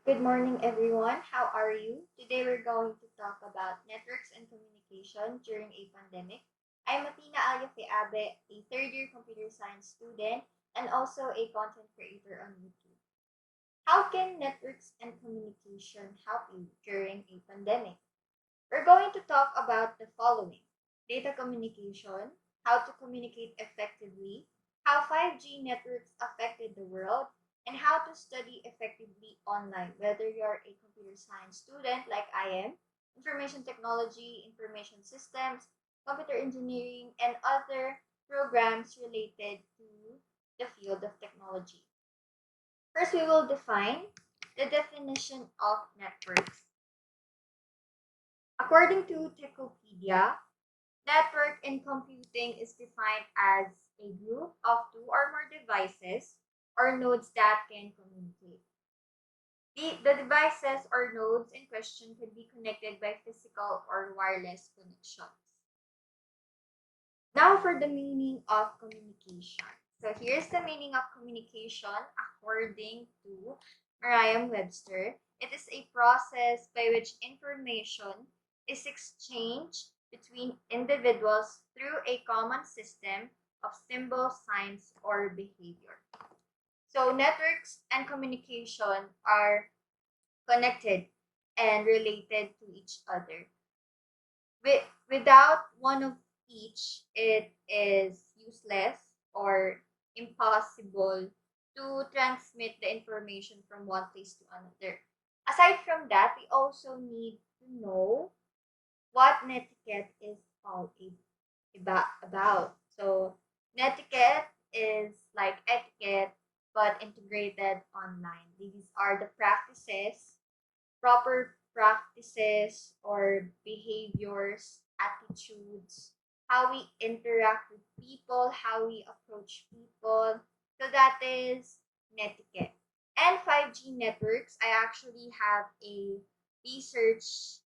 Good morning, everyone. How are you? Today we're going to talk about networks and communication during a pandemic. I'm athenaaliafeabe, a third-year computer science student and also a content creator on YouTube. How can networks and communication help you during a pandemic? We're going to talk about the following: data communication, how to communicate effectively, how 5G networks affected the world, and how to study effectively online, whether you're a computer science student like I am, information technology, information systems, computer engineering, and other programs related to the field of technology. First, we will define the definition of networks. According to Wikipedia, network in computing is defined as a group of two or more devices or nodes that can communicate. The devices or nodes in question can be connected by physical or wireless connections. Now for the meaning of communication. So here's the meaning of communication according to Merriam-Webster. It is a process by which information is exchanged between individuals through a common system of symbols, signs, or behavior. So networks and communication are connected and related to each other. Without one of each, it is useless or impossible to transmit the information from one place to another. Aside from that, we also need to know what netiquette is all about. So, netiquette is like etiquette but integrated online. These are the proper practices or behaviors, attitudes, how we interact with people, how we approach people. So that is netiquette. And 5G networks, I actually have research,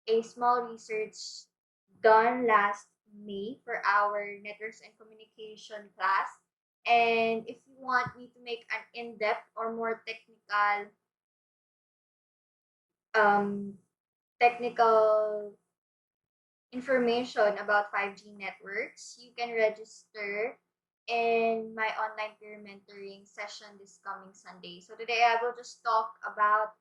a small research done last May for our networks and communication class. And if you want me to make an in-depth or more um, technical information about 5G networks, you can register in my online peer mentoring session this coming Sunday. So today I will just talk about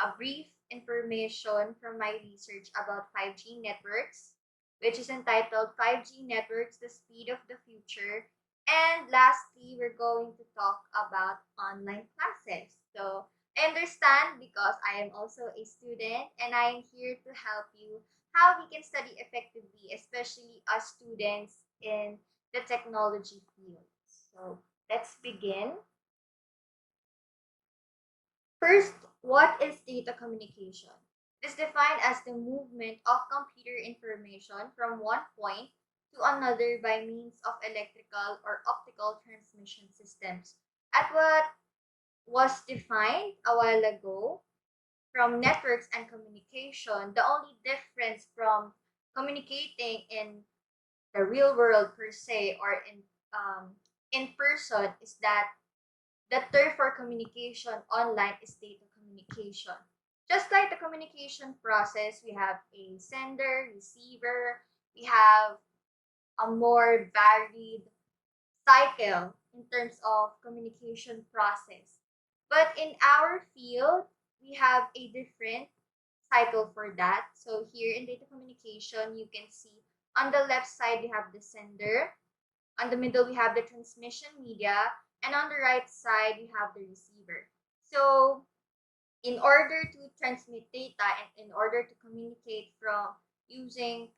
a brief information from my research about 5G networks, which is entitled 5G Networks, the Speed of the Future. And lastly, we're going to talk about online classes. So I understand because I am also a student and I am here to help you how we can study effectively, especially as students in the technology field. So let's begin. First, what is data communication? It is defined as the movement of computer information from one point to another by means of electrical or optical transmission systems. At what was defined a while ago from networks and communication, the only difference from communicating in the real world per se or in person is that the term for communication online is data communication. Just like the communication process, we have a sender, receiver, we have a more varied cycle in terms of communication process. But in our field, we have a different cycle for that. So here in data communication, you can see on the left side, we have the sender. On the middle, we have the transmission media. And on the right side, we have the receiver. So in order to transmit data and in order to communicate from using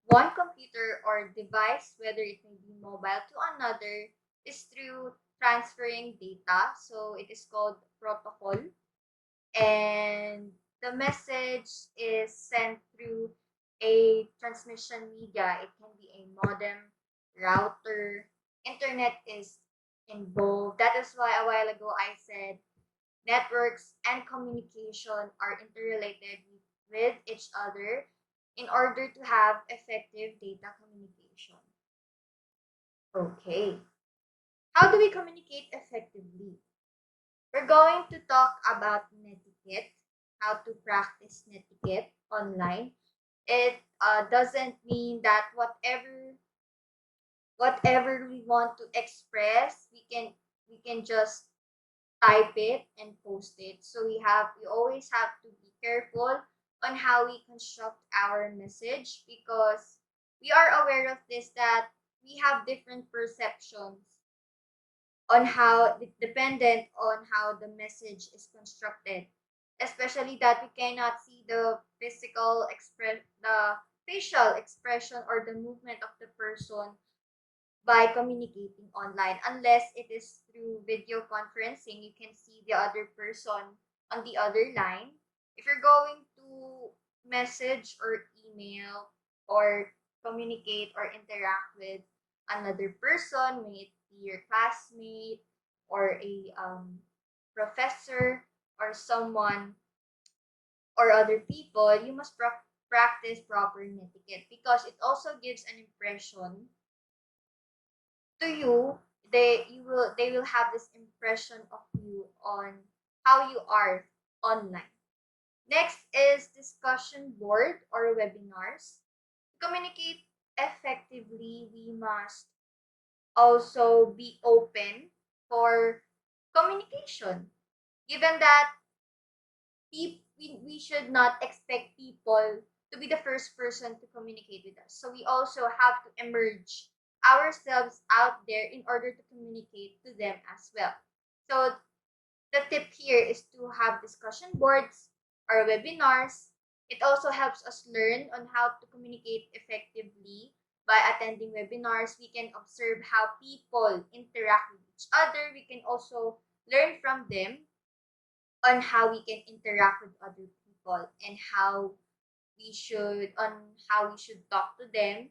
one computer or device, whether it may be mobile to another, is through transferring data. So it is called protocol. And the message is sent through a transmission media. It can be a modem, router, internet is involved. That is why a while ago I said networks and communication are interrelated with each other in order to have effective data communication. Okay. How do we communicate effectively? We're going to talk about netiquette. netiquette, how to practice netiquette online. It doesn't mean that whatever we want to express, we can just type it and post it. So we always have to be careful on how we construct our message, because we are aware of this, that we have different perceptions on how, dependent on how the message is constructed, especially that we cannot see the facial expression or the movement of the person by communicating online. Unless it is through video conferencing, you can see the other person on the other line. If you're going to message or email or communicate or interact with another person, may it be your classmate or a professor or someone or other people, you must practice proper etiquette, because it also gives an impression to you. They will have this impression of you on how you are online. Next is discussion board or webinars. To communicate effectively, we must also be open for communication, given that we should not expect people to be the first person to communicate with us. So we also have to emerge ourselves out there in order to communicate to them as well. So the tip here is to have discussion boards or webinars. It also helps us learn on how to communicate effectively. By attending webinars, we can observe how people interact with each other. We can also learn from them on how we can interact with other people, and how we should talk to them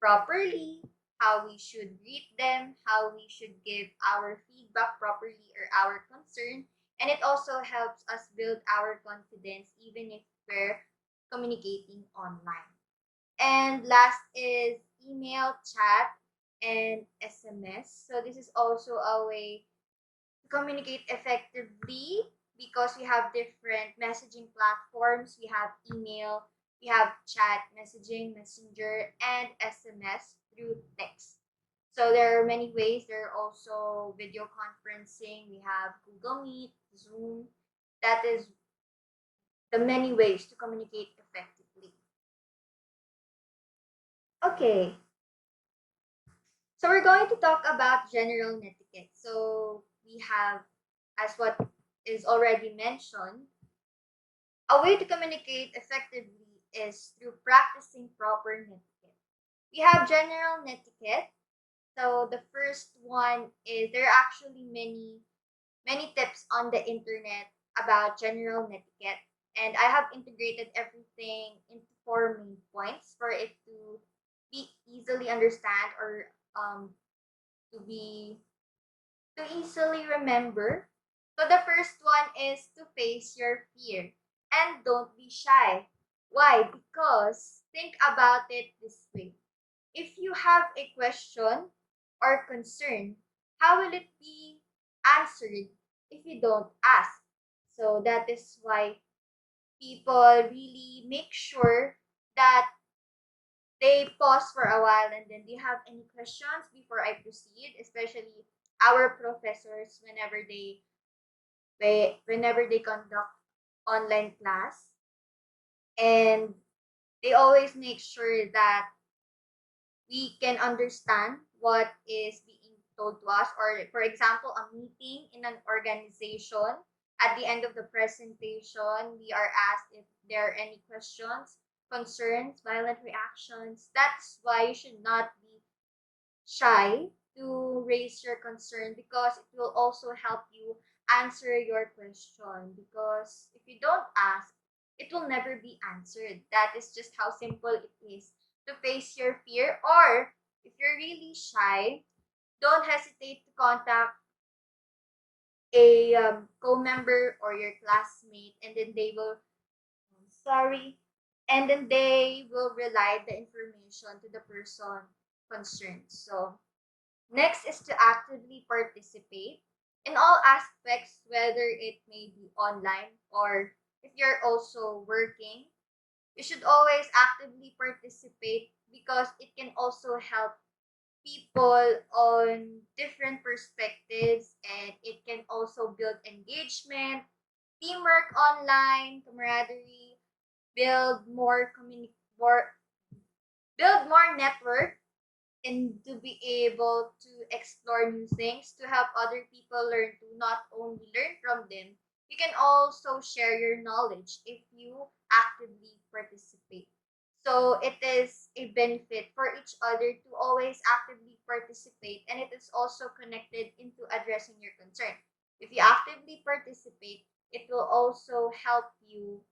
properly, how we should greet them, how we should give our feedback properly or our concern. And it also helps us build our confidence even if we're communicating online. And last is email, chat, and SMS. So this is also a way to communicate effectively, because we have different messaging platforms. We have email, we have chat messaging, messenger, and SMS through text. So there are many ways. There are also video conferencing. We have Google Meet, Zoom. That is the many ways to communicate effectively. Okay, so we're going to talk about general netiquette. So we have, as what is already mentioned, a way to communicate effectively is through practicing proper netiquette. We have general netiquette. So the first one is, there are actually many tips on the internet about general netiquette, and I have integrated everything into four main points for it to be easily understand, or to be to easily remember. So the first one is to face your fear and don't be shy. Why? Because think about it this way. If you have a question or concern, how will it be answered if you don't ask? So that is why people really make sure that they pause for a while and then, do you have any questions before I proceed? Especially our professors, whenever they conduct online class, and they always make sure that we can understand what is being told to us. Or for example, a meeting in an organization, at the end of the presentation, we are asked if there are any questions, concerns, violent reactions. That's why you should not be shy to raise your concern, because it will also help you answer your question. Because if you don't ask, it will never be answered. That is just how simple it is to face your fear. Or if you're really shy, don't hesitate to contact a co-member or your classmate, and then they will, sorry, and then they will relay the information to the person concerned. So next is to actively participate. in all aspects, whether it may be online or if you're also working, you should always actively participate because it can also help people on different perspectives, and it can also build engagement, teamwork online, camaraderie, build more build more network, and to be able to explore new things, to help other people learn, to not only learn from them, you can also share your knowledge if you actively participate. So it is a benefit for each other to always actively participate, and it is also connected into addressing your concern. If you actively participate, it will also help you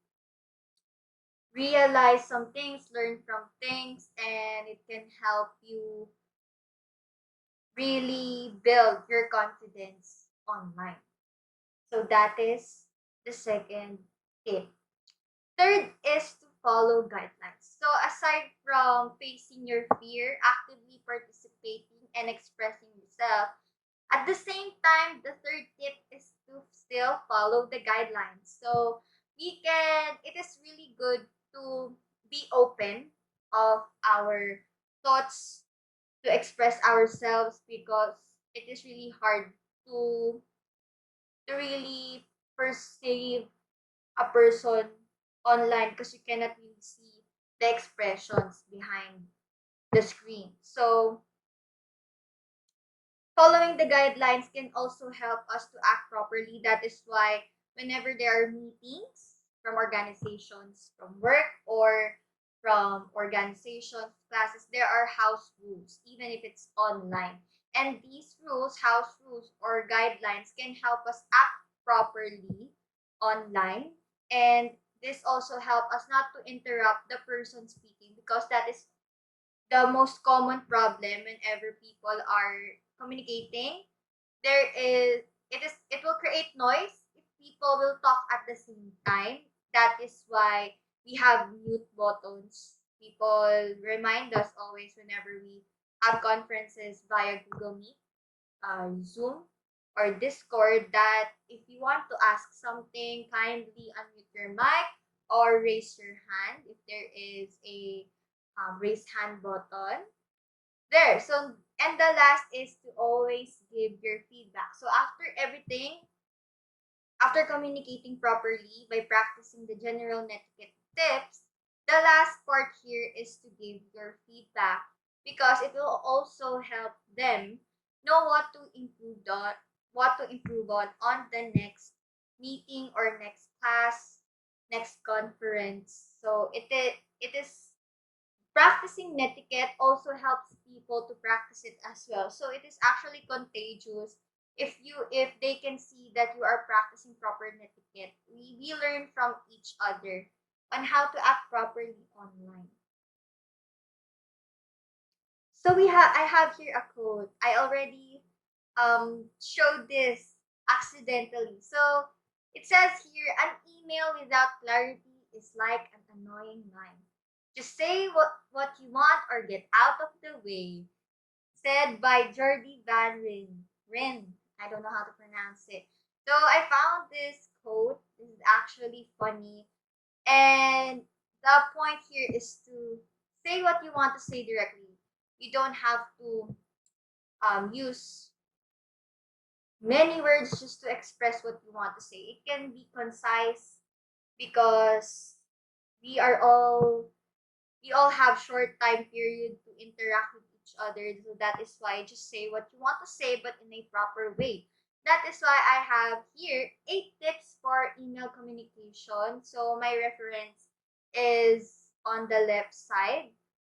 realize some things, learn from things, and it can help you really build your confidence online. So that is the second tip. Third is to follow guidelines. So aside from facing your fear, actively participating and expressing yourself, at the same time, the third tip is to still follow the guidelines. So it is really good to be open of our thoughts, to express ourselves, because it is really hard to really perceive a person online because you cannot really see the expressions behind the screen. So following the guidelines can also help us to act properly. That is why whenever there are meetings from organizations, from work, or from organizations, classes, there are house rules, even if it's online. And these rules, house rules or guidelines, can help us act properly online. And this also help us not to interrupt the person speaking, because that is the most common problem whenever people are communicating. It will create noise if people will talk at the same time. That is why we have mute buttons. People remind us always whenever we have conferences via Google Meet, Zoom, or Discord, that if you want to ask something, kindly unmute your mic or raise your hand if there is a raise hand button there. So, and the last is to always give your feedback. So after everything, after communicating properly by practicing the general netiquette tips, the last part here is to give your feedback, because it will also help them know what to improve on the next meeting or next class, next conference. So it is practicing netiquette also helps people to practice it as well. So it is actually contagious. If they can see that you are practicing proper netiquette, we learn from each other on how to act properly online. So I have here a quote. I already showed this accidentally. So it says here, an email without clarity is like an annoying line. Just say what you want or get out of the way. Said by Jordi Van Rin. I don't know how to pronounce it. So I found this quote. This is actually funny. And the point here is to say what you want to say directly. You don't have to use many words just to express what you want to say. It can be concise, because we are all we all have short time period to interact with each other. So that is why just say what you want to say, but in a proper way. That is why I have here 8 tips for email communication. So my reference is on the left side.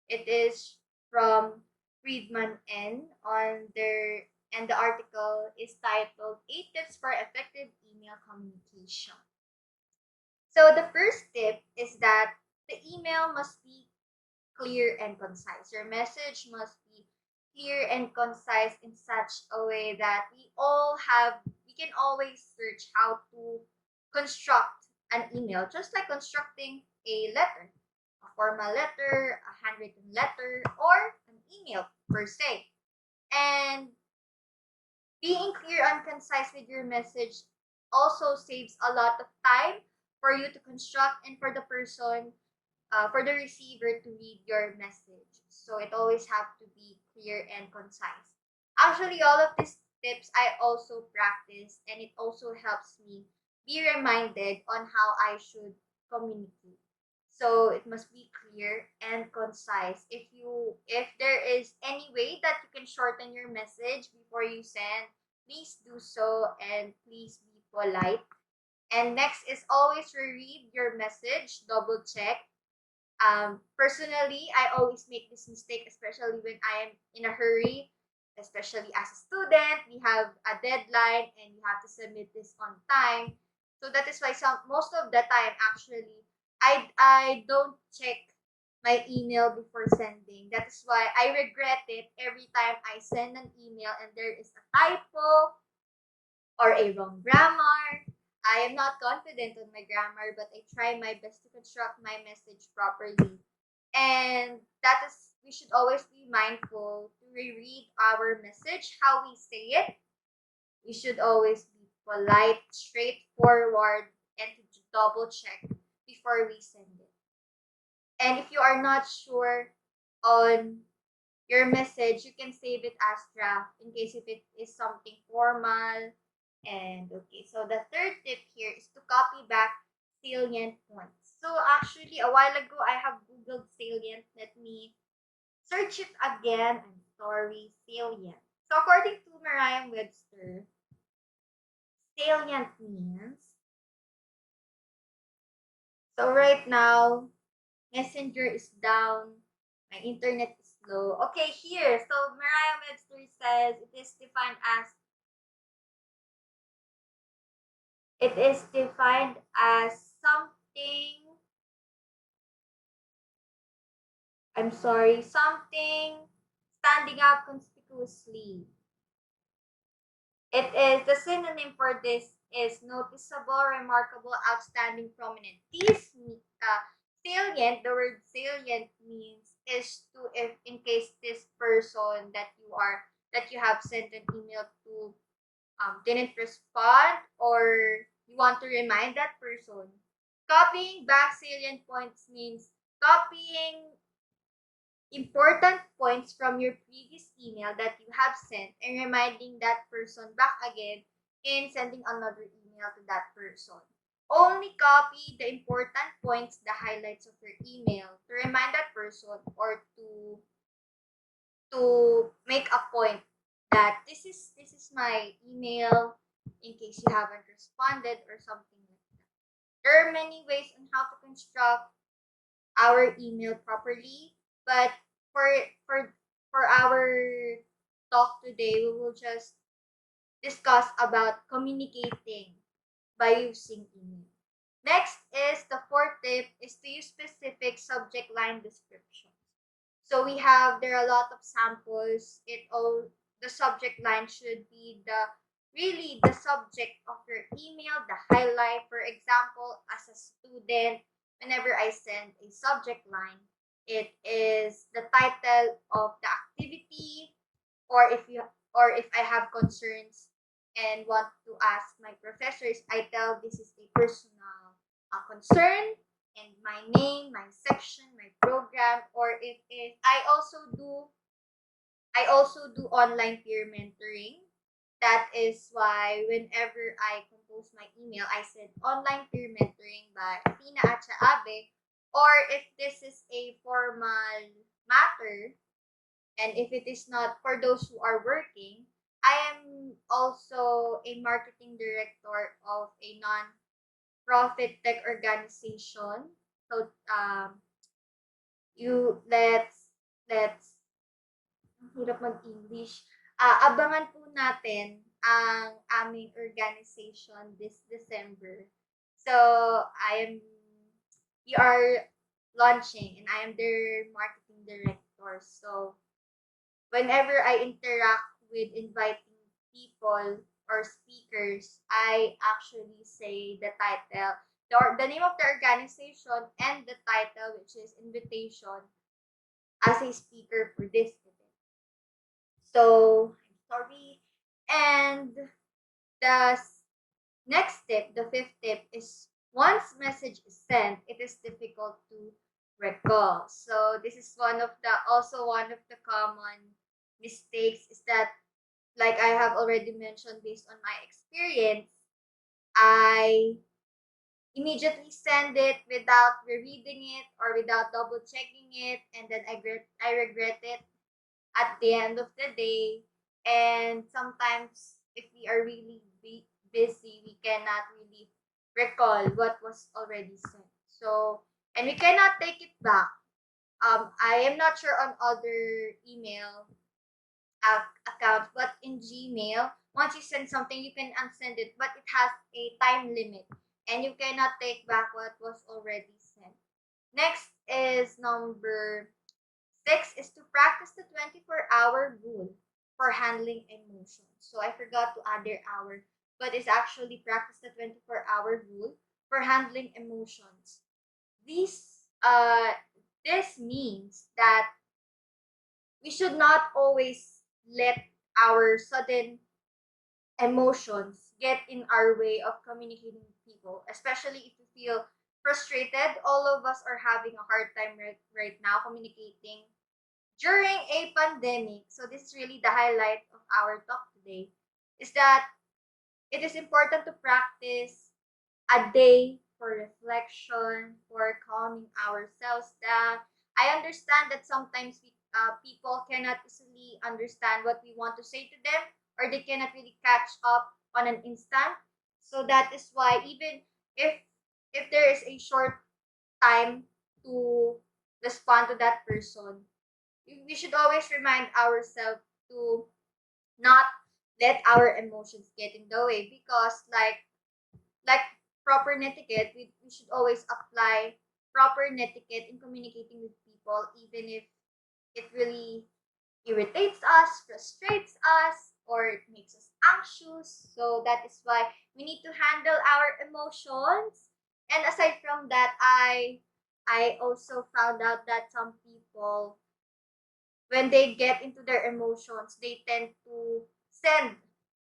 It is from Friedman N on their and the article is titled 8 Tips for Effective Email Communication. So the first tip is that the email must be clear and concise. Your message must be clear and concise in such a way that we can always search how to construct an email, just like constructing a letter, a formal letter, a handwritten letter, or an email per se. And Being clear and concise with your message also saves a lot of time for you to construct and for the person, for the receiver to read your message. So it always have to be clear and concise. Actually, all of these tips I also practice, and it also helps me be reminded on how I should communicate. So it must be clear and concise. If there is any way that you can shorten your message before you send, please do so, and please be polite. And next is always reread your message, double check. Personally, I always make this mistake, especially when I am in a hurry, especially as a student. We have a deadline and you have to submit this on time. So that is why most of the time, actually, I don't check my email before sending. That is why I regret it every time I send an email and there is a typo or a wrong grammar. I am not confident on my grammar, but I try my best to construct my message properly. And that is, we should always be mindful to reread our message, how we say it. We should always be polite, straightforward, and to double check before we send it. And if you are not sure on your message, you can save it as draft in case if it is something formal. And okay, so the third tip here is to copy back salient points. So actually, a while ago, I have Googled salient. Let me search it again. I'm sorry, salient. So according to Merriam-Webster, salient means, so right now, Messenger is down, my internet is slow. Okay, here, so Merriam-Webster says it is defined as something, something standing out conspicuously. It is the synonym for this is noticeable, remarkable, outstanding, prominent. These salient, the word salient means is to, if in case this person that you have sent an email to didn't respond, or you want to remind that person. Copying back salient points means copying important points from your previous email that you have sent and reminding that person back again in sending another email to that person. Only copy the important points, the highlights of your email to remind that person, or to make a point that this is my email in case you haven't responded or something like that. There are many ways on how to construct our email properly, but for for for our talk today, we will just discuss about communicating by using email. Next is the fourth tip is to use specific subject line descriptions. So there are a lot of samples. The subject line should be the subject of your email, the highlight. For example, as a student, whenever I send a subject line, it is the title of the activity, or if I have concerns and want to ask my professors, I tell this is a personal concern, and my name, my section, my program. Or if I also do online peer mentoring. That is why whenever I compose my email, I said online peer mentoring by athenaaliafeabe. Or if this is a formal matter, and if it is not, for those who are working, I am also a marketing director of a non-profit tech organization. So you let's ang hirap mag-English. Abangan po natin ang aming organization this December. So we are launching, and I am their marketing director. So whenever I interact with inviting people or speakers, I actually say the title, the name of the organization, and the title, which is invitation as a speaker for this event. So, I'm sorry. And the next tip, the fifth tip, is once message is sent, it is difficult to recall. So this is one of the common mistakes is that, like I have already mentioned based on my experience, I immediately send it without rereading it or without double checking it, and then I regret it at the end of the day. And sometimes, if we are really busy, we cannot really recall what was already sent. So, and we cannot take it back. I am not sure on other email accounts, but in Gmail, once you send something, you can unsend it, but it has a time limit, and you cannot take back what was already sent. Next is number 6 is to practice the 24-hour rule for handling emotions. So I forgot to add their hour, but it's actually practice the 24-hour rule for handling emotions. These this means that we should not always let our sudden emotions get in our way of communicating with people, especially if you feel frustrated. All of us are having a hard time right now communicating during a pandemic. So this is really the highlight of our talk today, is that it is important to practice a day for reflection, for calming ourselves down. I understand that sometimes people cannot easily understand what we want to say to them, or they cannot really catch up on an instant. So that is why, even if if there is a short time to respond to that person, we should always remind ourselves to not let our emotions get in the way, because like proper netiquette, we should always apply proper netiquette in communicating with people, even if it really irritates us, frustrates us, or it makes us anxious. So that is why we need to handle our emotions. And aside from that, I also found out that some people, when they get into their emotions, they tend to send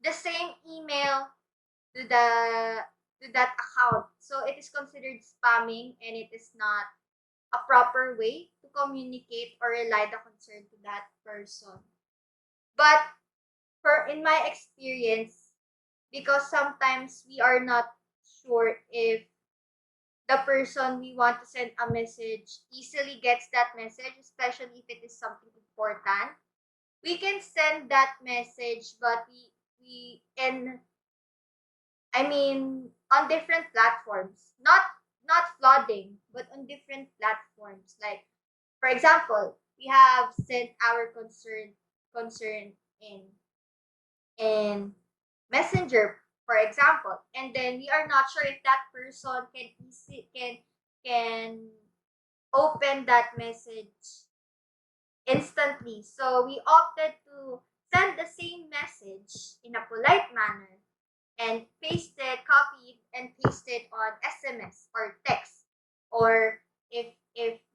the same email to the to that account. So it is considered spamming, and it is not a proper way to communicate or rely the concern to that person. But for in my experience, because sometimes we are not sure if the person we want to send a message easily gets that message, especially if it is something important, we can send that message, but we and I mean on different platforms, not flooding, but on different platforms. Like, for example, we have sent our concern in Messenger, for example, and then we are not sure if that person can open that message instantly. So we opted to send the same message in a polite manner and paste it, copy it, and paste it on SMS or text. Or if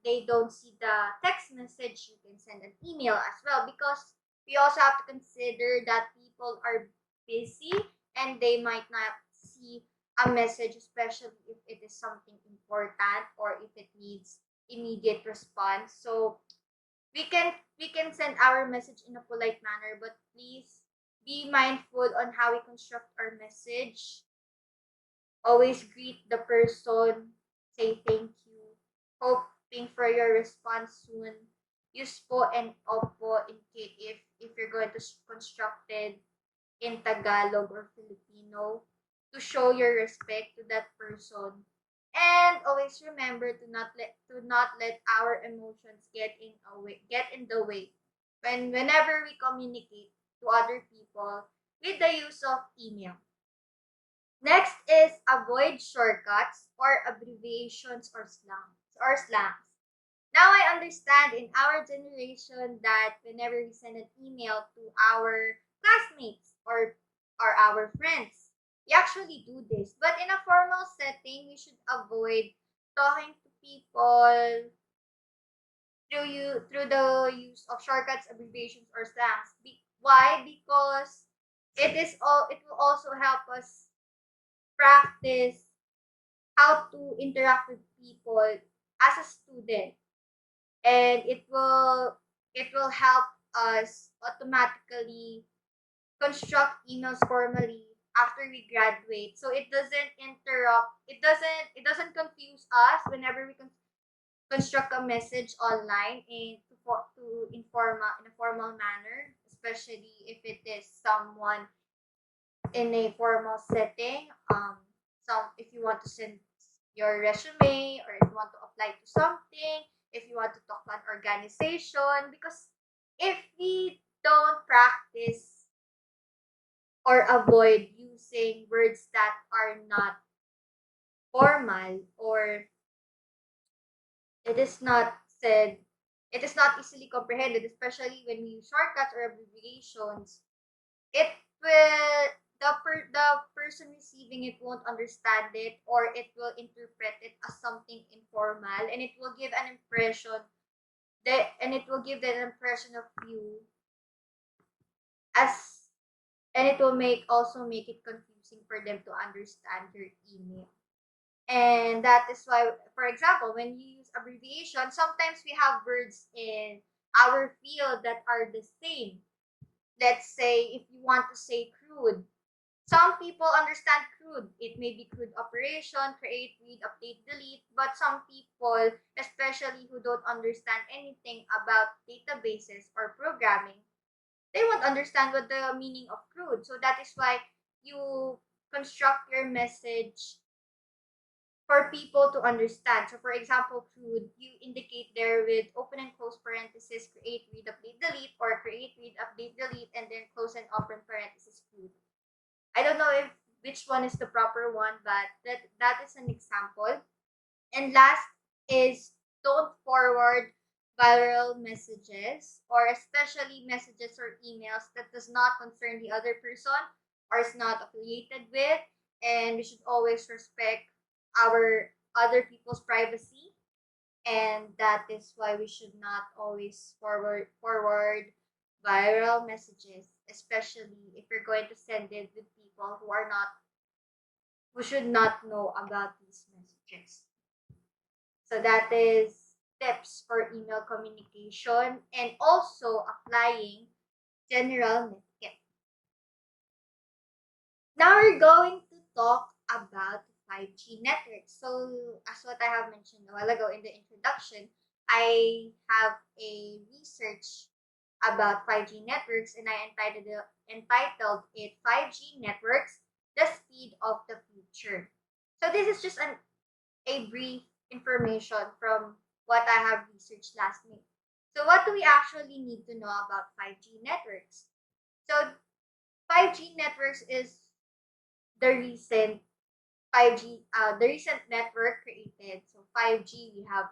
they don't see the text message, you can send an email as well, because we also have to consider that people are busy and they might not see a message, especially if it is something important or if it needs immediate response. So we can send our message in a polite manner, but please be mindful on how we construct our message. Always greet the person, say thank you, hoping for your response soon. Use po and opo in case if you're going to construct it in Tagalog or Filipino, to show your respect to that person. And always remember to not let our emotions get in the way whenever we communicate to other people with the use of email. Next is avoid shortcuts or abbreviations or slangs. Now I understand in our generation that whenever we send an email to our classmates or our friends, we actually do this. But in a formal setting, we should avoid talking to people through the use of shortcuts, abbreviations, or slangs. Why? Because It will also help us practice how to interact with people as a student, and it will help us automatically construct emails formally after we graduate, so it doesn't confuse us whenever we construct a message online to in a formal manner, especially if it is someone in a formal setting. Some If you want to send your resume, or if you want to apply to something, if you want to talk to an organization, because if we don't practice or avoid using words that are not formal, or it is not said, it is not easily comprehended, especially when we use shortcuts or abbreviations, it will the person receiving it won't understand it, or it will interpret it as something informal, and it will give an impression and it will give that impression of you as and it will make it confusing for them to understand your email. And that is why, for example, when you use abbreviation, sometimes we have words in our field that are the same. Let's say if you want to say crude, some people understand crude. It may be crude operation, create, read, update, delete, but some people, especially who don't understand anything about databases or programming, they won't understand what the meaning of crude. So that is why you construct your message for people to understand. So for example, crude, you indicate there with open and close parenthesis, create, read, update, delete, or create, read, update, delete, and then close and open parenthesis crude. I don't know if which one is the proper one, but that is an example. And last is, don't forward viral messages, or especially messages or emails that does not concern the other person or is not affiliated with. And we should always respect our other people's privacy, and that is why we should not always forward viral messages, especially if you're going to send it with people who should not know about these messages. So that is tips for email communication, and also applying general netiquette. Now we're going to talk about 5G networks. So as what I have mentioned a while ago in the introduction, I have a research about 5G networks, and I entitled it 5G Networks, the Speed of the Future. So this is just a brief information from what I have researched last May. So what do we actually need to know about 5G networks? So 5G networks is the recent 5G network created. So 5G, we have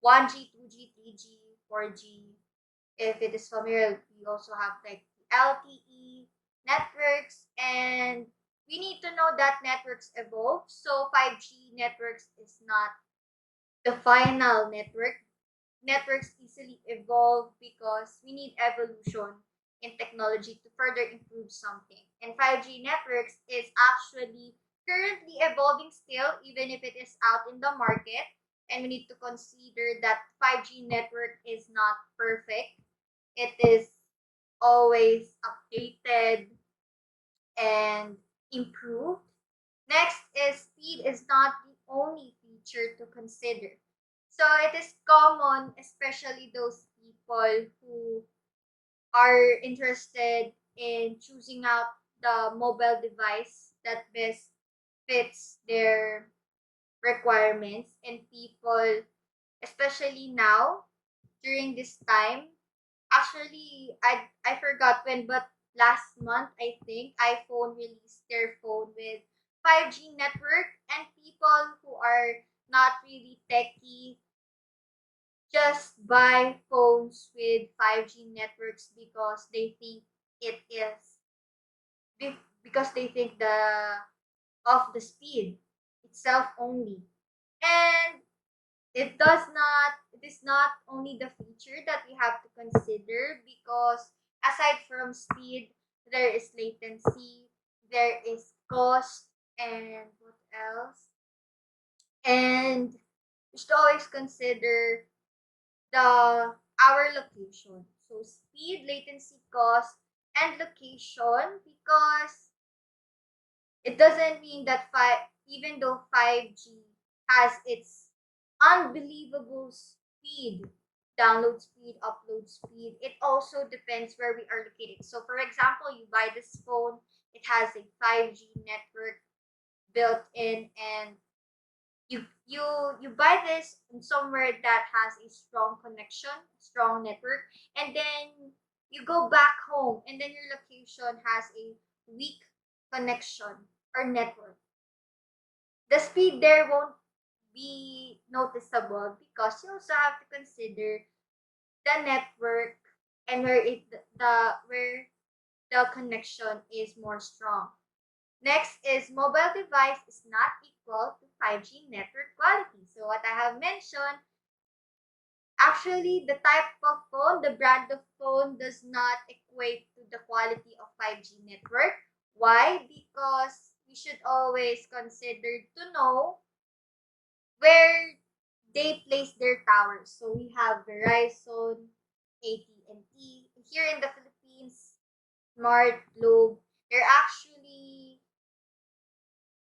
1G, 2G, 3G, 4G. If it is familiar, we also have like LTE networks, and we need to know that networks evolve. So 5G networks is not the final network. Networks easily evolve because we need evolution in technology to further improve something. And 5G networks is actually currently evolving still, even if it is out in the market. And we need to consider that 5G network is not perfect. It is always updated and improved. Next is, speed is not the only feature to consider. So it is common, especially those people who are interested in choosing out the mobile device that best fits their requirements, and people, especially now during this time. Actually, I forgot when, but last month I think iPhone released their phone with 5G network, and people who are not really techy just buy phones with 5G networks because they think it is because they think the speed itself only. And it is not only the feature that we have to consider, because aside from speed, there is latency, there is cost, and what else? And you should always consider our location. So speed, latency, cost, and location, because it doesn't mean that even though 5G has its unbelievable speed, download speed, upload speed, it also depends where we are located. So for example, you buy this phone, it has a 5G network built in, and you buy this in somewhere that has a strong connection, strong network, and then you go back home and then your location has a weak connection or network. The speed there won't be noticeable because you also have to consider the network and where the connection is more strong. Next is mobile device is not equal to 5G network quality. So what I have mentioned, actually the type of phone, the brand of phone does not equate to the quality of 5G network. Why? Because we should always consider to know where they place their towers. So we have Verizon, AT&T. Here in the Philippines, Smart, Globe, they're actually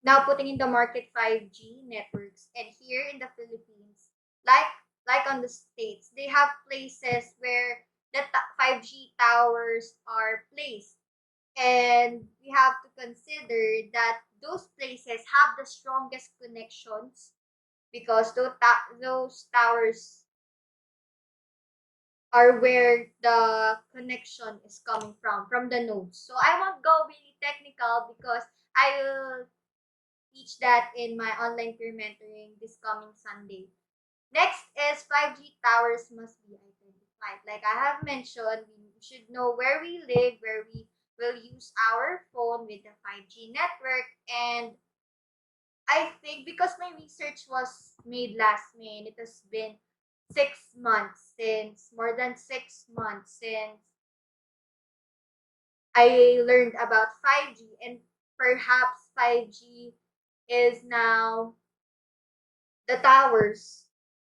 now putting in the market 5G networks. And here in the Philippines, like on the States, they have places where the 5G towers are placed. And we have to consider that those places have the strongest connections because those towers are where the connection is coming from the nodes. So I won't go really technical because I will teach that in my online peer mentoring this coming Sunday. Next is 5G towers must be identified. Like I have mentioned, we should know where we live, where we will use our phone with the 5G network. And I think because my research was made last May and it has been 6 months since, more than 6 months since I learned about 5G, and perhaps 5G is now, the towers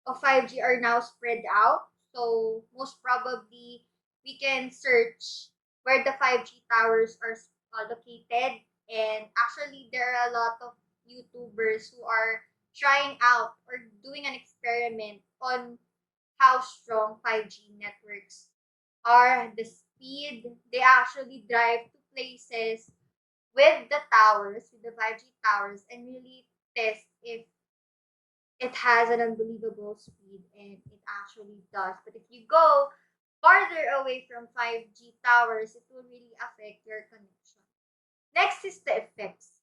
of 5G are now spread out. So most probably we can search where the 5G towers are located. And actually there are a lot of YouTubers who are trying out or doing an experiment on how strong 5G networks are, the speed. They actually drive to places with the towers, with the 5G towers, and really test if it has an unbelievable speed, and it actually does. But if you go farther away from 5G towers, it will really affect your connection. Next is the effects.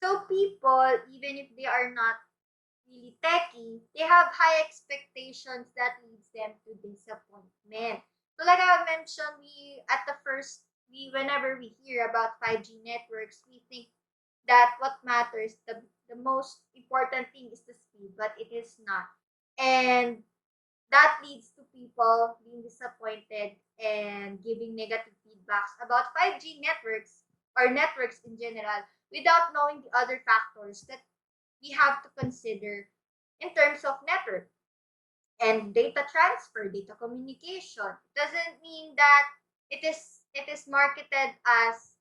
So people, even if they are not really techy, they have high expectations that leads them to disappointment. So like I mentioned, we whenever we hear about 5G networks, we think that what matters, the most important thing is the speed, but it is not. And that leads to people being disappointed and giving negative feedbacks about 5G networks or networks in general without knowing the other factors that we have to consider in terms of network and data transfer, data communication. It doesn't mean that it is marketed as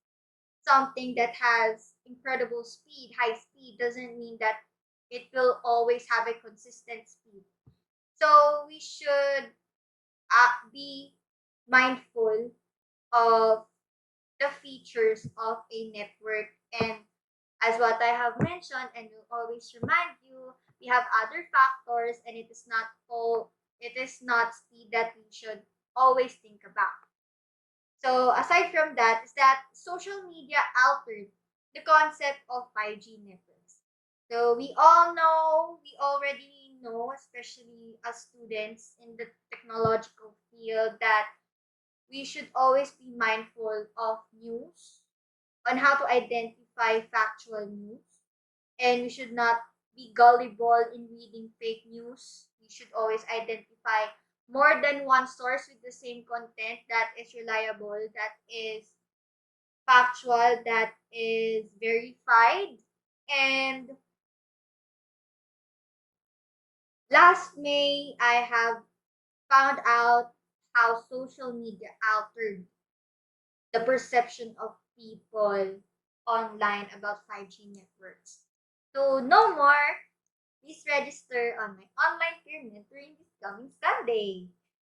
something that has incredible speed, high speed, doesn't mean that it will always have a consistent speed. So we should be mindful of the features of a network. And as what I have mentioned and will always remind you, we have other factors, and it is not speed that we should always think about. So aside from that, is that social media altered the concept of 5G networks. So we already know, especially as students in the technological field, that we should always be mindful of news, on how to identify factual news, and we should not be gullible in reading fake news. We should always identify more than one source with the same content that is reliable, that is factual, that is verified. And last May, I have found out how social media altered the perception of people online about 5G networks. So no more, please register on my online pyramid during this coming Sunday.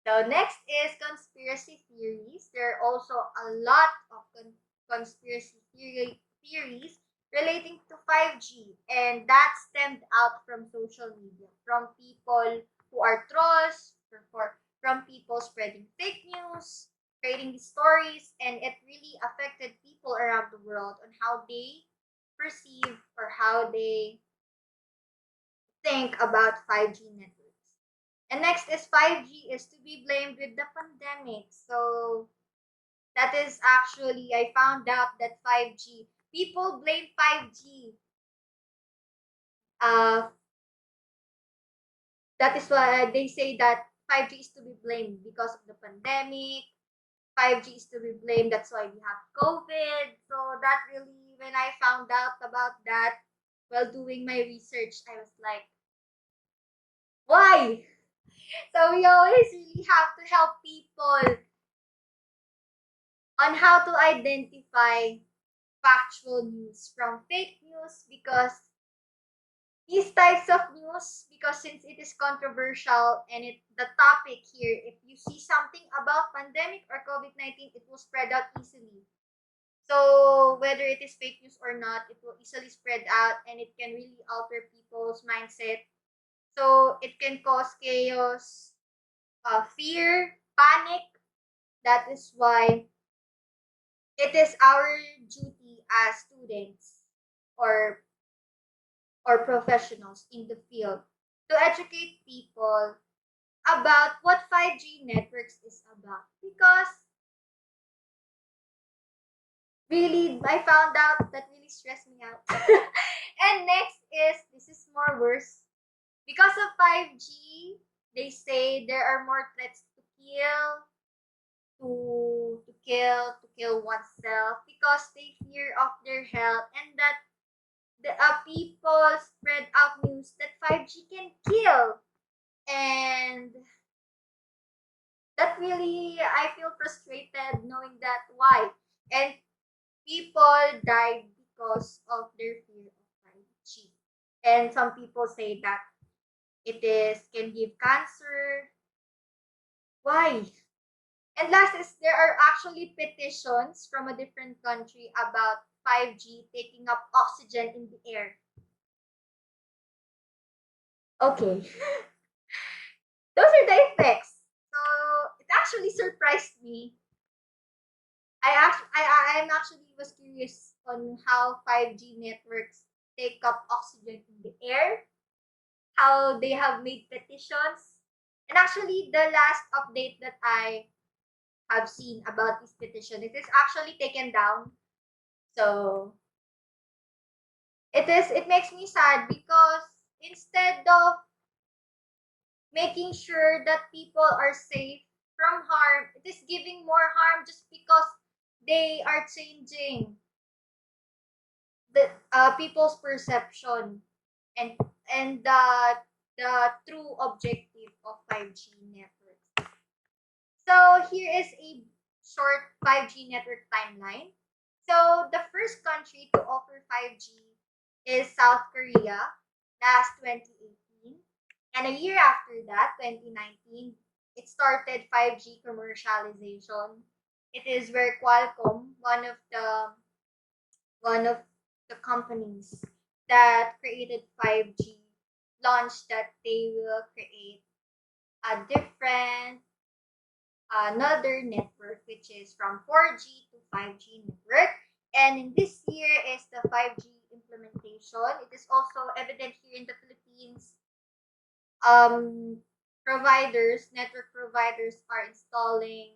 So next is conspiracy theories. There are also a lot of conspiracy theories relating to 5G, and that stemmed out from social media, from people who are trolls, from people spreading fake news, creating these stories, and it really affected people around the world on how they perceive or how they think about 5G networks. And next is 5G is to be blamed with the pandemic. So that is actually, I found out that 5G, people blame 5G. That is why they say that 5G is to be blamed because of the pandemic. 5G is to be blamed. That's why we have COVID. So that really, when I found out about that while doing my research, I was like, why? So we always really have to help people on how to identify factual news from fake news, because these types of news, because since it is controversial and the topic here, if you see something about pandemic or COVID-19, it will spread out easily. So whether it is fake news or not, it will easily spread out and it can really alter people's mindset. So it can cause chaos, fear, panic. That is why it is our duty as students or professionals in the field to educate people about what 5G networks is about, because really I found out that really stressed me out. And next is, this is more worse, because of 5G they say there are more threats to kill oneself, because they fear of their health, and that the people spread out news that 5G can kill. And that really, I feel frustrated knowing that why. And people died because of their fear of 5G. And some people say that it is can give cancer. Why? And last is, there are actually petitions from a different country about 5G taking up oxygen in the air. Okay. Those are the effects. So it actually surprised me. I'm actually was curious on how 5G networks take up oxygen in the air, how they have made petitions. And actually, the last update that I have seen about this petition, it is actually taken down. So it makes me sad, because instead of making sure that people are safe from harm, it is giving more harm just because they are changing the people's perception and the true objective of 5G networks. So here is a short 5G network timeline. So the first country to offer 5G is South Korea, last 2018. And a year after that, 2019, it started 5G commercialization. It is where Qualcomm, one of the companies that created 5G, launched that they will create a different another network, which is from 4G to 5G network. And in this year is the 5G implementation. It is also evident here in the Philippines. Network providers are installing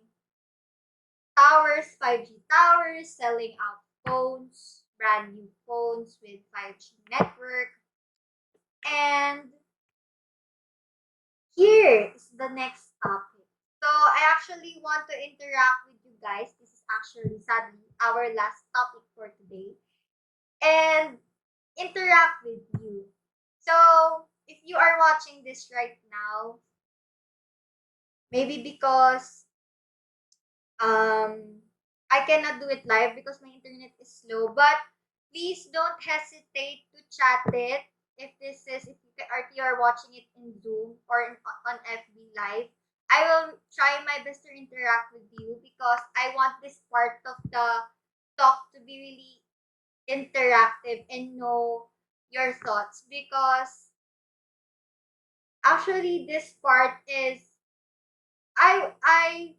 towers, 5G towers, selling out phones, brand new phones with 5G network. And here is the next topic. So I actually want to interact with you guys. This is actually, sadly, our last topic for today, and interact with you. So, if you are watching this right now, maybe because I cannot do it live because my internet is slow, but please don't hesitate to chat it if if you are watching it in Zoom or on FB Live. I will try my best to interact with you because I want this part of the talk to be really interactive and know your thoughts, because actually this part is I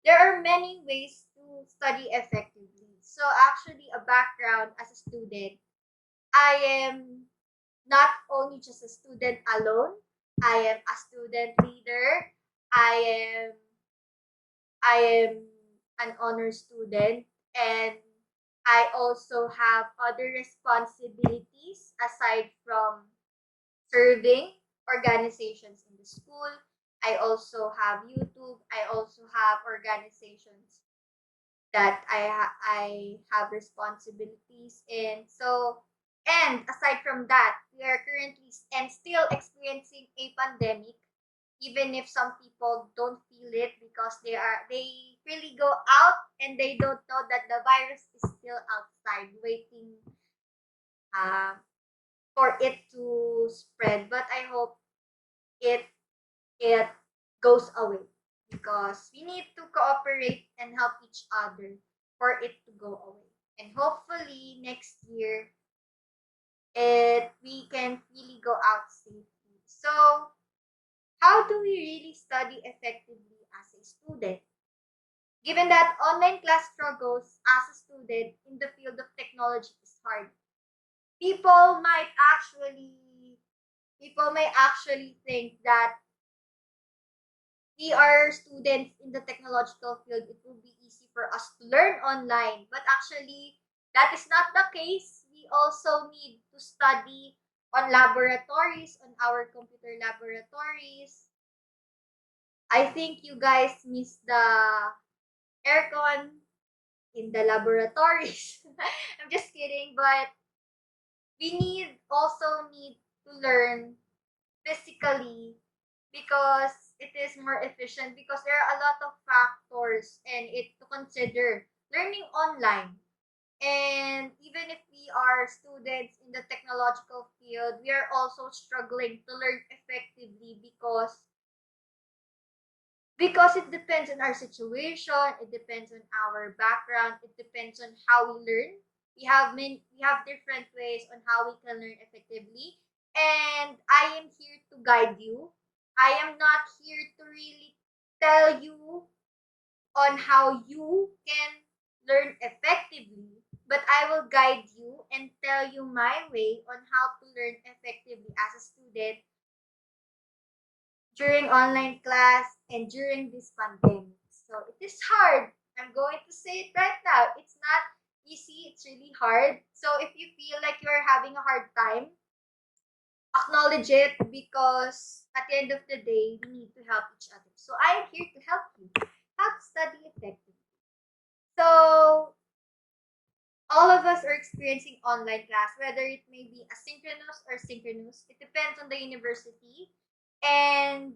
there are many ways to study effectively. So actually, a background as a student, I am not only just a student alone. I am a student leader. I am I am an honor student, and I also have other responsibilities aside from serving organizations in the school. I also have YouTube. I also have organizations that I have responsibilities in. So, and aside from that, we are currently and still experiencing a pandemic, even if some people don't feel it because they really go out and they don't know that the virus is still outside waiting uh, for it to spread. But I hope it it goes away, because we need to cooperate and help each other for it to go away. And hopefully next year we can really go out safely. So how do we really study effectively as a student? Given that online class struggles as a student in the field of technology is hard, people might actually people may actually think that we are students in the technological field, it will be easy for us to learn online. But actually, that is not the case. We also need to study on laboratories, on our computer laboratories. I think you guys miss the aircon in the laboratories. I'm just kidding, but we need to learn physically, because it is more efficient, because there are a lot of factors and it to consider learning online. And even if we are students in the technological field, we are also struggling to learn effectively, because it depends on our situation, it depends on our background, it depends on how we learn. We have different ways on how we can learn effectively, and I am here to guide you. I am not here to really tell you on how you can learn effectively, but I will guide you and tell you my way on how to learn effectively as a student during online class and during this pandemic. So it is hard. I'm going to say it right now. It's not easy. It's really hard. So if you feel like you're having a hard time, acknowledge it, because at the end of the day, we need to help each other. So I am here to help you how to study effectively. So all of us are experiencing online class, whether it may be asynchronous or synchronous. It depends on the university. And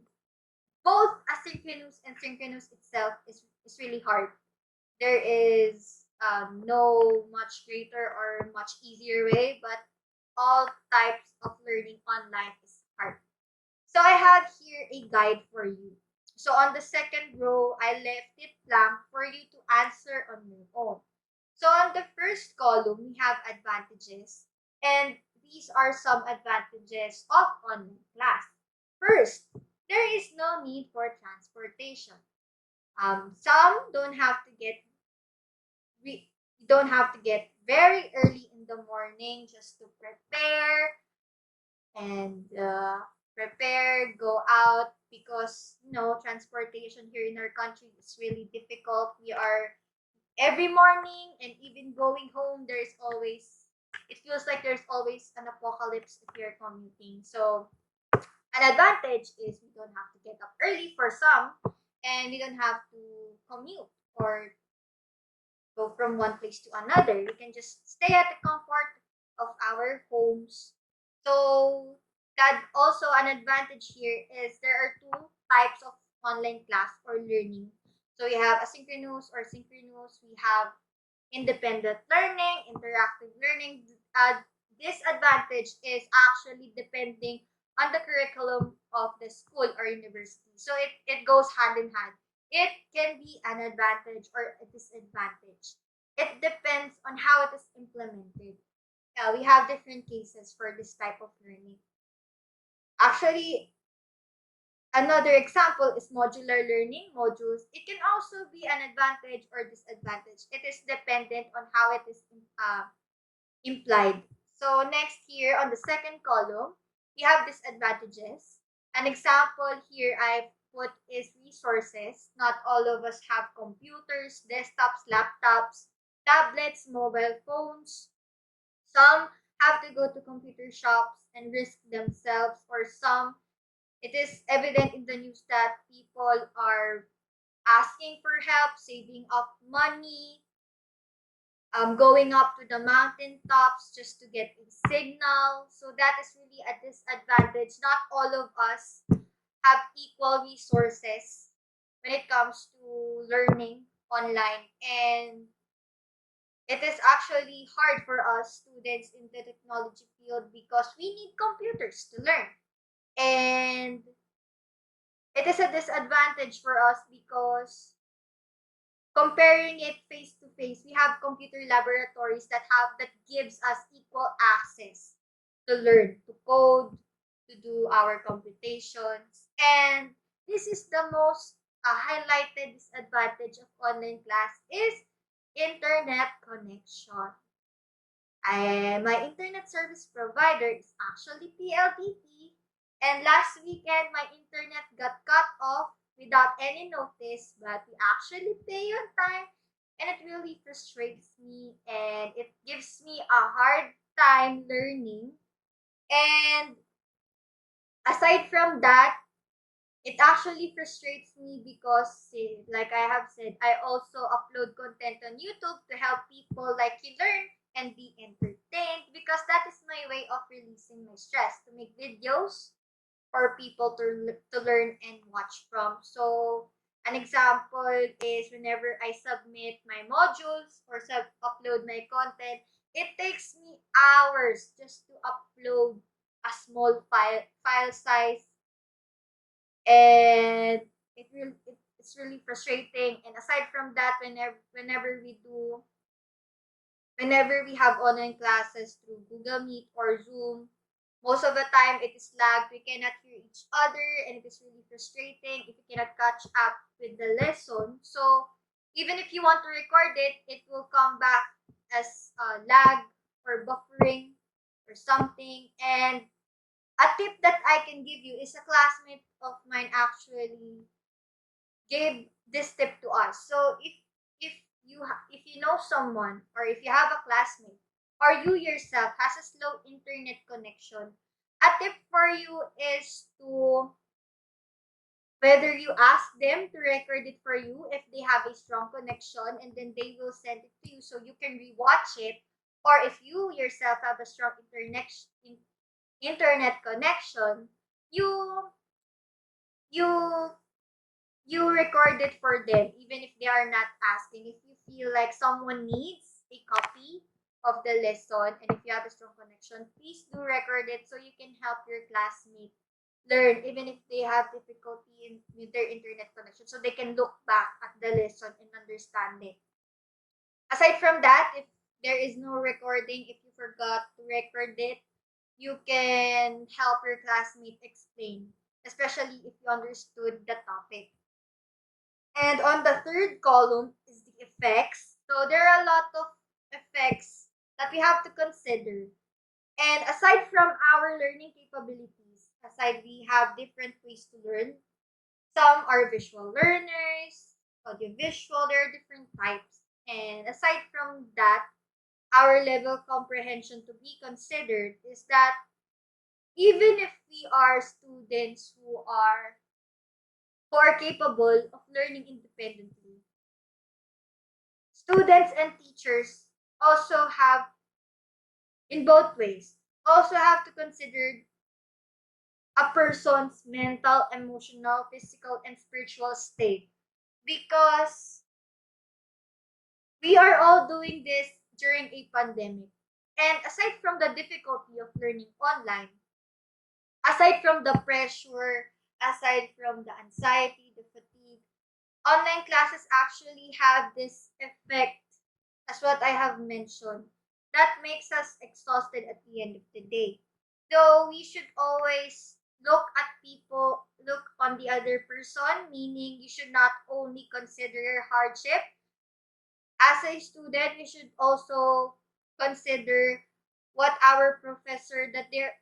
both asynchronous and synchronous itself is really hard. There is no much greater or much easier way, but all types of learning online is hard. So I have here a guide for you. So on the second row, I left it blank for you to answer on your own. So on the first column, we have advantages, and these are some advantages of online class. First, there is no need for transportation. Some don't have to get very early in the morning just to and go out, because transportation here in our country is really difficult. We are every morning, and even going home, it feels like there's always an apocalypse if you're commuting. So an advantage is we don't have to get up early for some, and we don't have to commute or go from one place to another. We can just stay at the comfort of our homes. So that also an advantage here is there are two types of online class or learning. So we have asynchronous or synchronous. We have independent learning, interactive learning. This advantage is actually depending on the curriculum of the school or university. So it goes hand in hand. It can be an advantage or a disadvantage. It depends on how it is implemented. We have different cases for this type of learning. Actually, another example is modular learning modules. It can also be an advantage or disadvantage. It is dependent on how it is implied. So next here on the second column, we have disadvantages. An example here I've put is resources. Not all of us have computers, desktops, laptops, tablets, mobile phones. Some have to go to computer shops and risk themselves, or some it is evident in the news that people are asking for help, saving up money, going up to the mountain tops just to get a signal. So that is really a disadvantage. Not all of us have equal resources when it comes to learning online. And it is actually hard for us students in the technology field because we need computers to learn. And it is a disadvantage for us because comparing it face to face, we have computer laboratories that gives us equal access to learn, to code, to do our computations. And this is the most highlighted disadvantage of online class is internet connection. My internet service provider is actually PLDT, and last weekend my internet got cut off without any notice, but we actually pay on time, and it really frustrates me and it gives me a hard time learning. And aside from that, it actually frustrates me because, like I have said, I also upload content on YouTube to help people like you learn and be entertained because that is my way of releasing my stress, to make videos for people to learn and watch from. So an example is whenever I submit my modules or upload my content, it takes me hours just to upload a small file size, and it's really frustrating. And aside from that, whenever we have online classes through Google Meet or Zoom, most of the time it is lagged. We cannot hear each other, and it is really frustrating if you cannot catch up with the lesson. So even if you want to record it, it will come back as lag or buffering or something. And a tip that I can give you is a classmate of mine actually gave this tip to us. So if you know someone, or if you have a classmate, or you yourself has a slow internet connection, a tip for you is to whether you ask them to record it for you if they have a strong connection, and then they will send it to you so you can rewatch it, or if you yourself have a strong internet connection, you you you record it for them even if they are not asking. If you feel like someone needs a copy of the lesson, and if you have a strong connection, please do record it so you can help your classmate learn even if they have difficulty with their internet connection, so they can look back at the lesson and understand it. Aside from that, if there is no recording, if you forgot to record it, you can help your classmate explain, especially if you understood the topic. And on the third column is the effects. So there are a lot of effects that we have to consider. And aside from our learning capabilities, we have different ways to learn. Some are visual learners, audiovisual, there are different types. And aside from that, our level comprehension to be considered is that even if we are students who are capable of learning independently, students and teachers also have, in both ways, also have to consider a person's mental, emotional, physical, and spiritual state, because we are all doing this during a pandemic. And aside from the difficulty of learning online, aside from the pressure, aside from the anxiety, the fatigue, online classes actually have this effect, as what I have mentioned, that makes us exhausted at the end of the day. Though we should always look at people, look on the other person, meaning you should not only consider your hardship. As a student, we should also consider what our professor that they're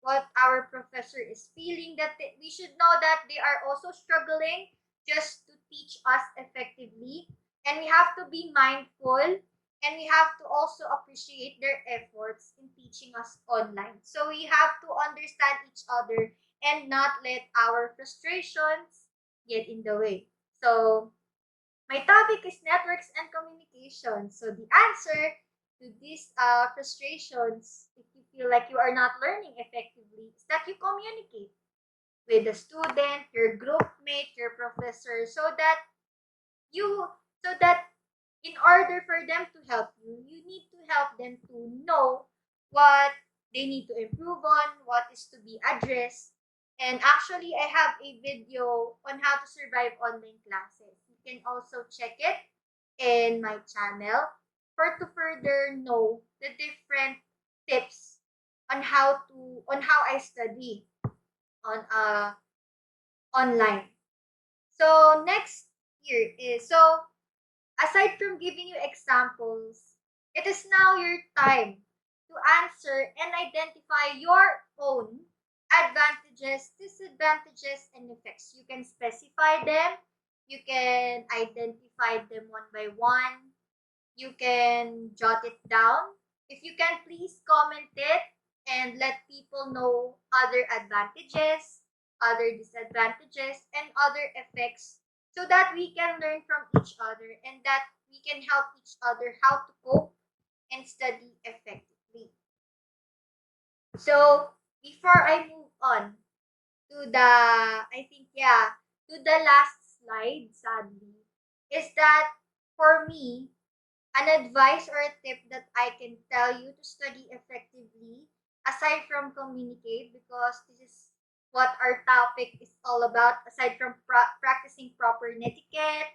what our professor is feeling, that we should know that they are also struggling just to teach us effectively, and we have to be mindful, and we have to also appreciate their efforts in teaching us online. So we have to understand each other and not let our frustrations get in the way. So my topic is networks and communication. So the answer to these frustrations, if you feel like you are not learning effectively, is that you communicate with the student, your group mate, your professor, you so that in order for them to help you, you need to help them to know what they need to improve on, what is to be addressed. And actually, I have a video on how to survive online classes. You can also check it in my channel for to further know the different tips on how I study on online. So next here is, so aside from giving you examples, it is now your time to answer and identify your own advantages, disadvantages, and effects. You can specify them, you can identify them one by one, you can jot it down. If you can, please comment it and let people know other advantages, other disadvantages, and other effects, so that we can learn from each other and that we can help each other how to cope and study effectively. So before I move on to the last slide, sadly, is that for me, an advice or a tip that I can tell you to study effectively, aside from communicate, because this is what our topic is all about, aside from practicing proper netiquette,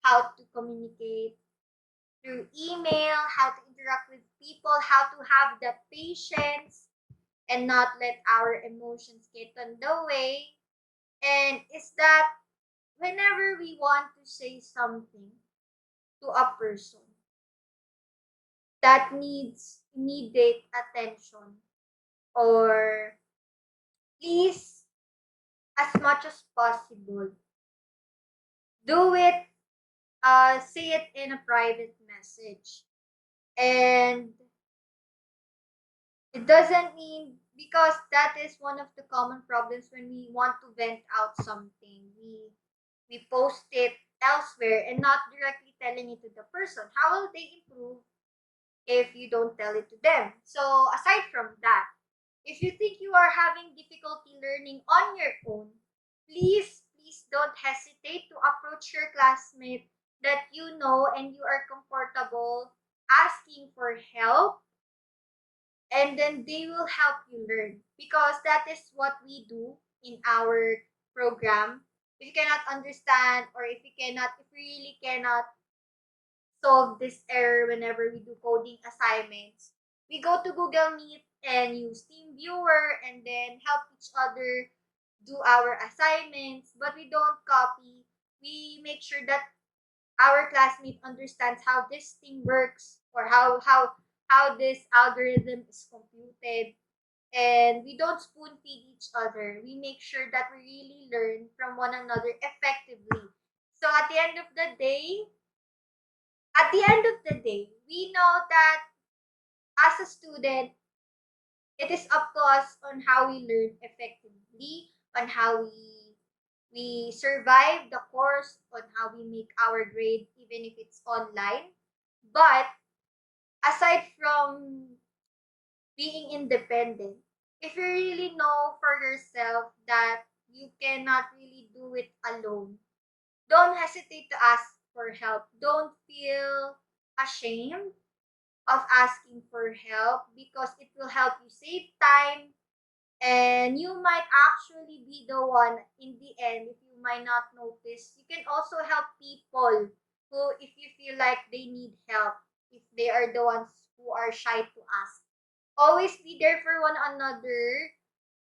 how to communicate through email, how to interact with people, how to have the patience and not let our emotions get in the way, and is that whenever we want to say something to a person that needs immediate attention, or please, as much as possible, do it, say it in a private message. And it doesn't mean, because that is one of the common problems when we want to vent out something. We post it elsewhere and not directly telling it to the person. How will they improve if you don't tell it to them? So aside from that, if you think you are having difficulty learning on your own, please don't hesitate to approach your classmate that you know and you are comfortable asking for help, and then they will help you learn, because that is what we do in our program. If you cannot understand, or if we really cannot solve this error whenever we do coding assignments, we go to Google Meet and use TeamViewer and then help each other do our assignments, but we don't copy. We make sure that our classmate understands how this thing works, or how this algorithm is computed, and we don't spoon feed each other. We make sure that we really learn from one another effectively. So at the end of the day, we know that as a student, it is up to us on how we learn effectively, on how we survive the course, on how we make our grade, even if it's online. But aside from being independent, if you really know for yourself that you cannot really do it alone, don't hesitate to ask for help. Don't feel ashamed of asking for help because it will help you save time, and you might actually be the one in the end if you might not notice. You can also help people who, if you feel like they need help, if they are the ones who are shy to ask. Always be there for one another,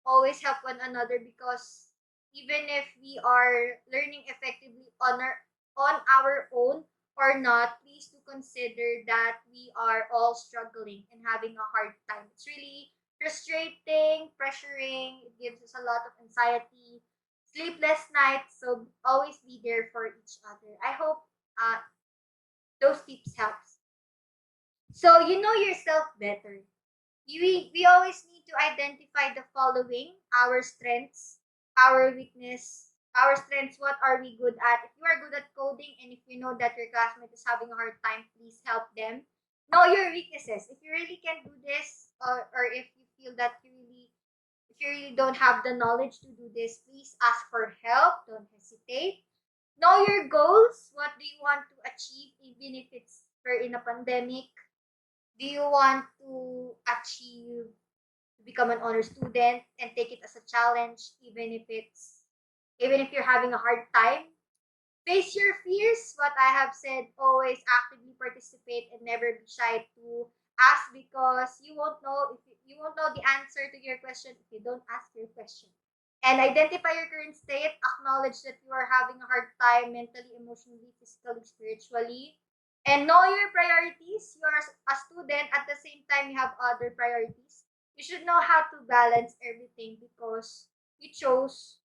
always help one another, because even if we are learning effectively on our own or not, please do consider that we are all struggling and having a hard time. It's really frustrating, pressuring, it gives us a lot of anxiety, sleepless nights, so always be there for each other. I hope uh, those tips helps. So you know yourself better. We always need to identify the following: our strengths, our weakness, our strengths, what are we good at? If you are good at coding and if you know that your classmate is having a hard time, please help them. Know your weaknesses. If you really can't do this, or if you feel that if you really don't have the knowledge to do this, please ask for help. Don't hesitate. Know your goals. What do you want to achieve, even if it's we're in a pandemic? Do you want to achieve to become an honor student and take it as a challenge, even if you're having a hard time? Face your fears. What I have said, always actively participate and never be shy to ask, because you won't know the answer to your question if you don't ask your question. And identify your current state. Acknowledge that you are having a hard time mentally, emotionally, physically, spiritually. And know your priorities. You are a student, at the same time you have other priorities. You should know how to balance everything because you chose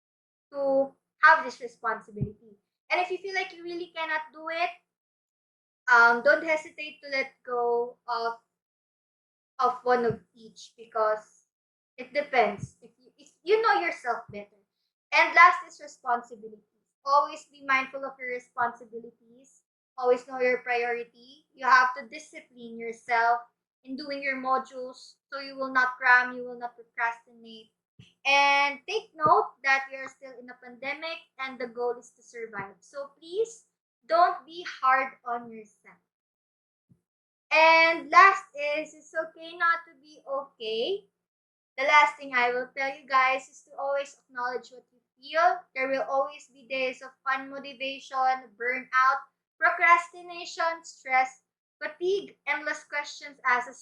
to have this responsibility. And if you feel like you really cannot do it, don't hesitate to let go of one of each, because it depends if you know yourself better. And last is responsibilities. Always be mindful of your responsibilities. Always know your priority. You have to discipline yourself in doing your modules so you will not cram, you will not procrastinate. And take note that we are still in a pandemic and the goal is to survive. So please don't be hard on yourself. And last is, it's okay not to be okay. The last thing I will tell you guys is to always acknowledge what you feel. There will always be days of unmotivation, burnout, procrastination, stress, fatigue, endless questions as a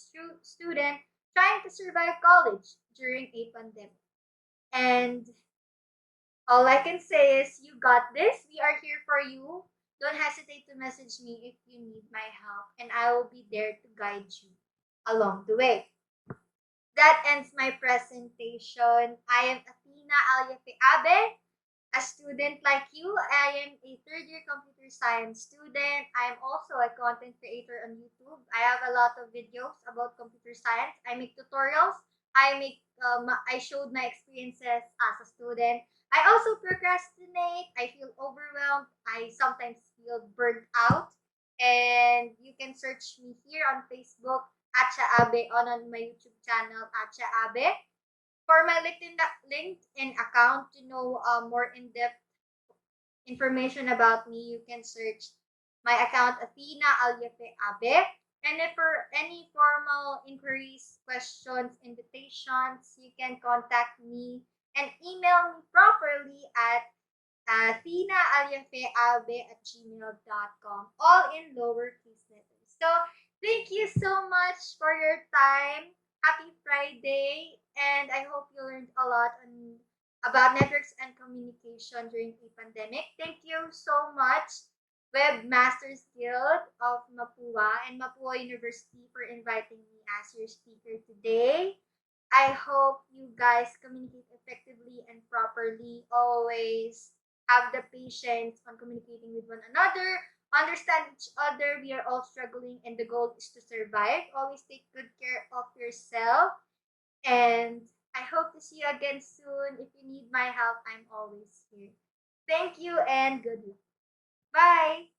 student trying to survive college during a pandemic. And all I can say is, you got this. We are here for you. Don't hesitate to message me if you need my help, and I will be there to guide you along the way. That ends my presentation. I am athenaaliafeabe, a student like you. I am a third year computer science student. I am also a content creator on YouTube. I have a lot of videos about computer science. I make tutorials. I showed my experiences as a student. I also procrastinate. I feel overwhelmed. I sometimes feel burnt out. And you can search me here on Facebook, Atcha Abe, on my YouTube channel, Atcha Abe. For my LinkedIn account, to know more in-depth information about me, you can search my account, athenaaliafeabe. And if for any formal inquiries, questions, invitations, you can contact me and email me properly at athenaaliafeabe@gmail.com, all in lowercase letters. So thank you so much for your time. Happy Friday, and I hope you learned a lot about networks and communication during the pandemic. Thank you so much, WedMasters Guild of Mapúa and Mapúa University, for inviting me as your speaker today. I hope you guys communicate effectively and properly. Always have the patience on communicating with one another. Understand each other. We are all struggling, and the goal is to survive. Always take good care of yourself. And I hope to see you again soon. If you need my help, I'm always here. Thank you and good luck. Bye.